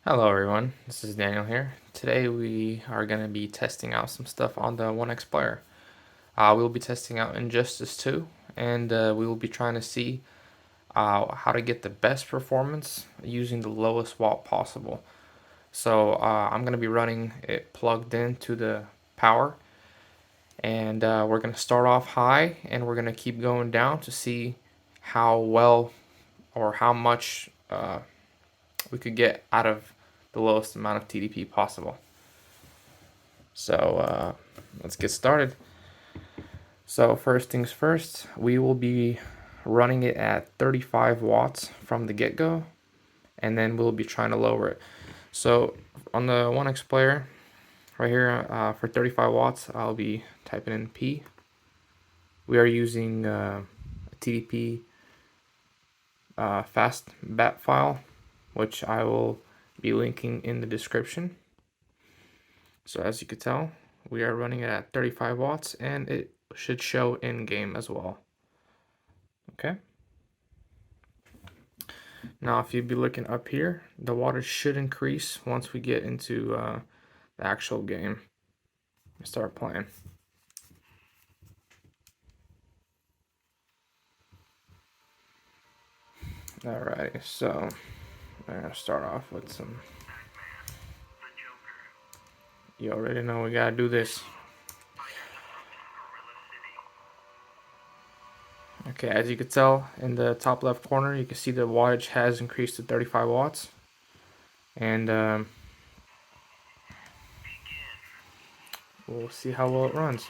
Hello everyone, this is Daniel here. Today we are going to be testing out some stuff on the OneXplayer. We'll be testing out Injustice 2, and we will be trying to see how to get the best performance using the lowest watt possible. So I'm going to be running it plugged into the power, and we're going to start off high and we're going to keep going down to see how well or how much we could get out of the lowest amount of TDP possible. So let's get started. So first things first, we will be running it at 35 watts from the get-go, and then we'll be trying to lower it. So on the OneXplayer right here for 35 watts, I'll be typing in P. We are using a TDP fast bat file, which I will be linking in the description. So as you can tell, we are running it at 35 watts, and it should show in game as well. Okay. Now, if you'd be looking up here, the wattage should increase once we get into the actual game and start playing. Alrighty, so I'm gonna start off with some. You already know we gotta do this. Okay, as you can tell in the top left corner, you can see the wattage has increased to 35 watts. And we'll see how well it runs.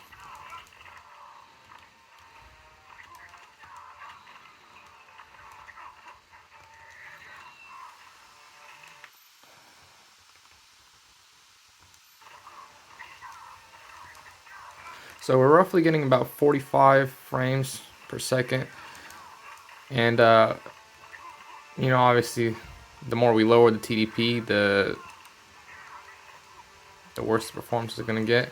So we're roughly getting about 45 frames per second. And, you know, obviously, the more we lower the TDP, the worse the performance is going to get.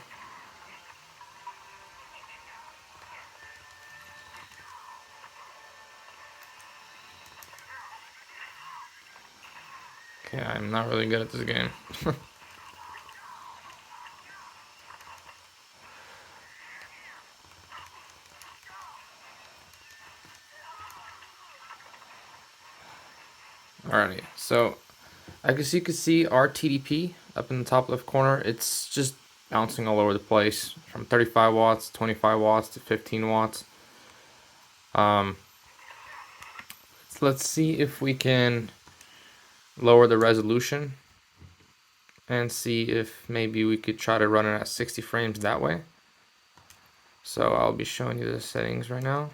Okay, I'm not really good at this game. Alrighty, so I guess you can see our TDP up in the top left corner. It's just bouncing all over the place from 35 watts, 25 watts to 15 watts. So let's see if we can lower the resolution and see if maybe we could try to run it at 60 frames that way. So I'll be showing you the settings right now.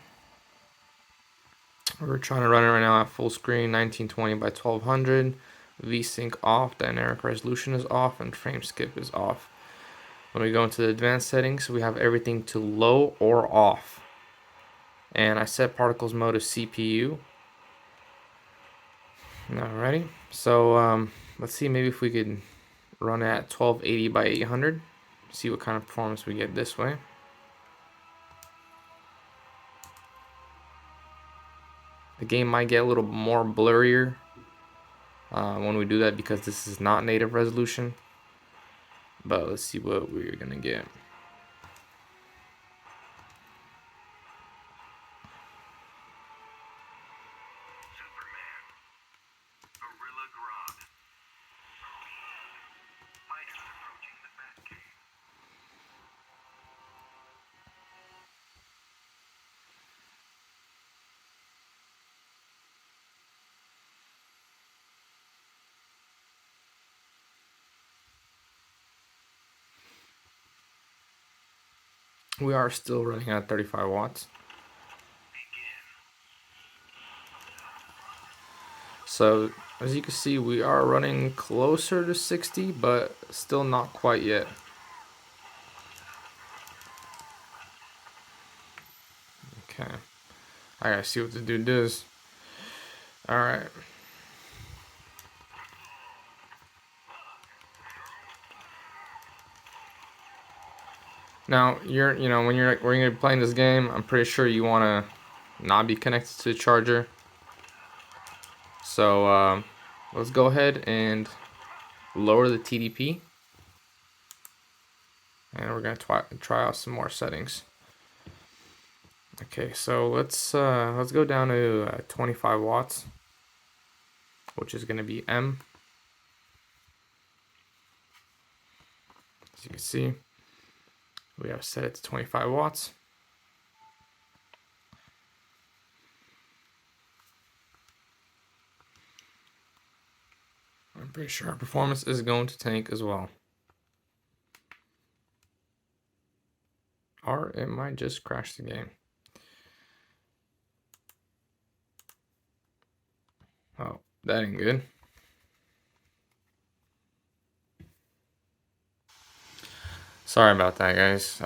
We're trying to run it right now at full screen, 1920 by 1200. VSync off, dynamic resolution is off, and frame skip is off. When we go into the advanced settings, we have everything to low or off. And I set particles mode to CPU. Alrighty, so let's see maybe if we could run it at 1280 by 800. See what kind of performance we get this way. The game might get a little more blurrier when we do that because this is not native resolution. But let's see what we're gonna get. We are still running at 35 watts. So as you can see, we are running closer to 60, but still not quite yet. Okay, I gotta see what the dude does. All right. Now when you're playing this game, I'm pretty sure you wanna not be connected to the charger. So let's go ahead and lower the TDP, and we're gonna try out some more settings. Okay, so let's go down to 25 watts, which is gonna be M. As you can see, we have set it to 25 watts. I'm pretty sure our performance is going to tank as well. Or it might just crash the game. Oh, that ain't good. Sorry about that, guys.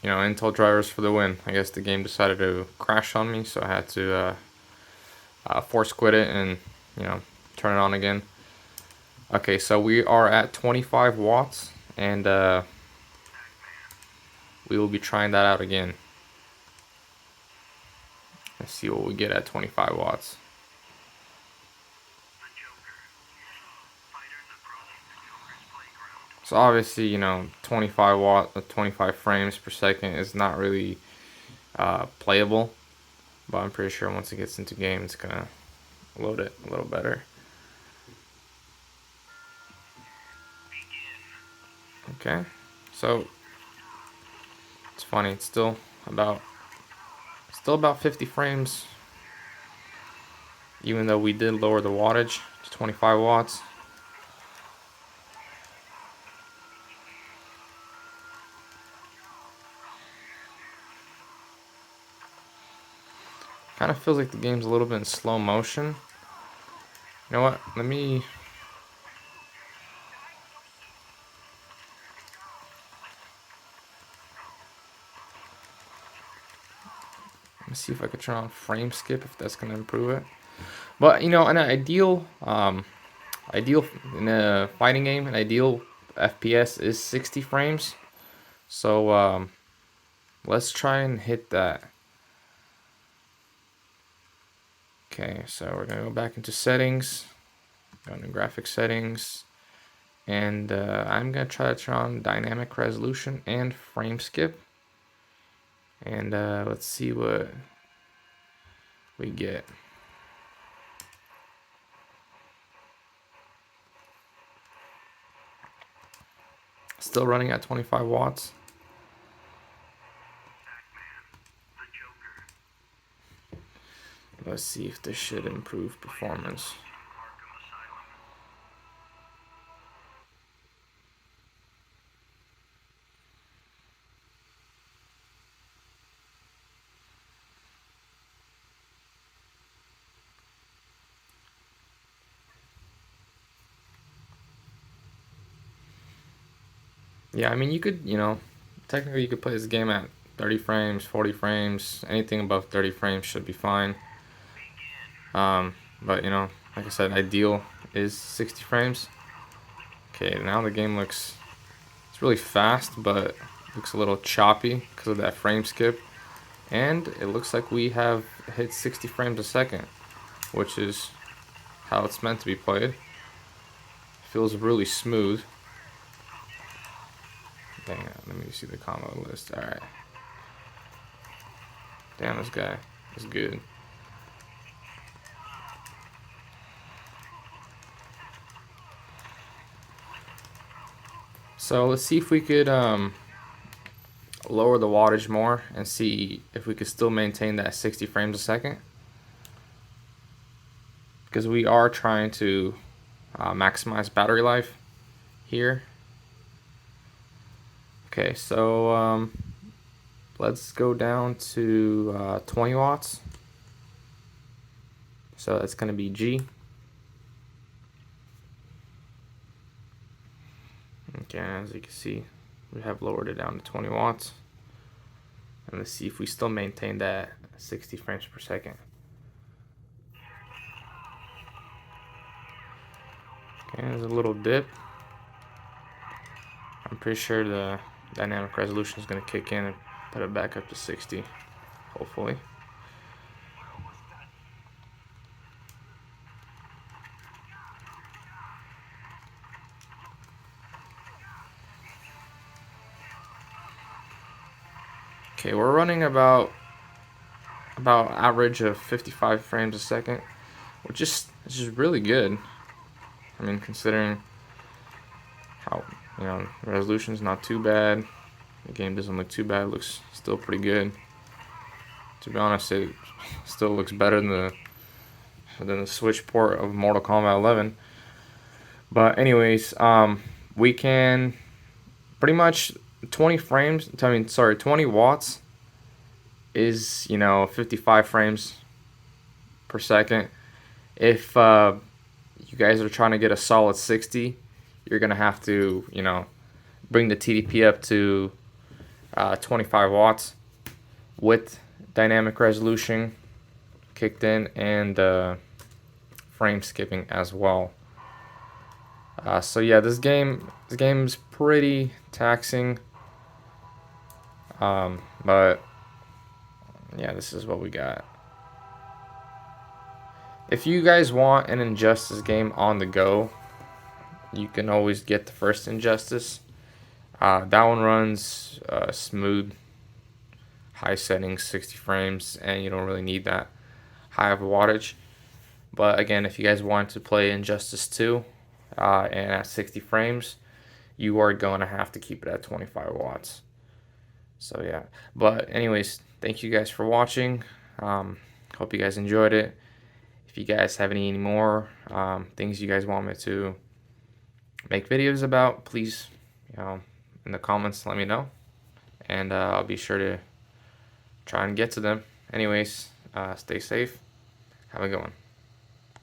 You know, Intel drivers for the win. I guess the game decided to crash on me, so I had to force quit it and, you know, turn it on again. Okay, so we are at 25 watts, and we will be trying that out again. Let's see what we get at 25 watts. So obviously, you know, 25 frames per second is not really playable, but I'm pretty sure once it gets into game, it's gonna load it a little better. Okay, so it's funny. It's still about 50 frames, even though we did lower the wattage to 25 watts. Kind of feels like the game's a little bit in slow motion. You know what? Let me see if I could turn on frame skip, if that's gonna improve it. But you know, in an ideal in a fighting game, an ideal FPS is 60 frames. So let's try and hit that. Okay, so we're gonna go back into settings, go into graphic settings, and I'm gonna try to turn on dynamic resolution and frame skip, and let's see what we get. Still running at 25 watts. Let's see if this should improve performance. Yeah, I mean, you could, you know, technically you could play this game at 30 frames, 40 frames, anything above 30 frames should be fine. But, you know, like I said, ideal is 60 frames. Okay, now the game looks, it's really fast, but looks a little choppy because of that frame skip. And it looks like we have hit 60 frames a second, which is how it's meant to be played. Feels really smooth. Dang it, let me see the combo list. Alright. Damn, this guy is good. So let's see if we could lower the wattage more and see if we could still maintain that 60 frames a second. Because we are trying to maximize battery life here. Okay, so let's go down to 20 watts. So that's going to be G. Okay, as you can see, we have lowered it down to 20 watts. And let's see if we still maintain that 60 frames per second. Okay, there's a little dip. I'm pretty sure the dynamic resolution is going to kick in and put it back up to 60, hopefully. Okay, we're running about average of 55 frames a second, which is really good. I mean, considering how, the resolution's not too bad. The game doesn't look too bad. It looks still pretty good. To be honest, it still looks better than the Switch port of Mortal Kombat 11. But anyways, we can pretty much 20 frames. 20 watts is 55 frames per second. If you guys are trying to get a solid 60, you're gonna have to bring the TDP up to 25 watts with dynamic resolution kicked in and frame skipping as well. So yeah, this game's pretty taxing, but yeah, this is what we got. If you guys want an Injustice game on the go, you can always get the first Injustice. That one runs smooth, high settings, 60 frames, and you don't really need that high of a wattage. But again, if you guys want to play Injustice 2 and at 60 frames, you are going to have to keep it at 25 watts. So yeah, but anyways, thank you guys for watching. Hope you guys enjoyed it. If you guys have any more things you guys want me to make videos about, please, in the comments, let me know, and I'll be sure to try and get to them. Anyways, stay safe. Have a good one.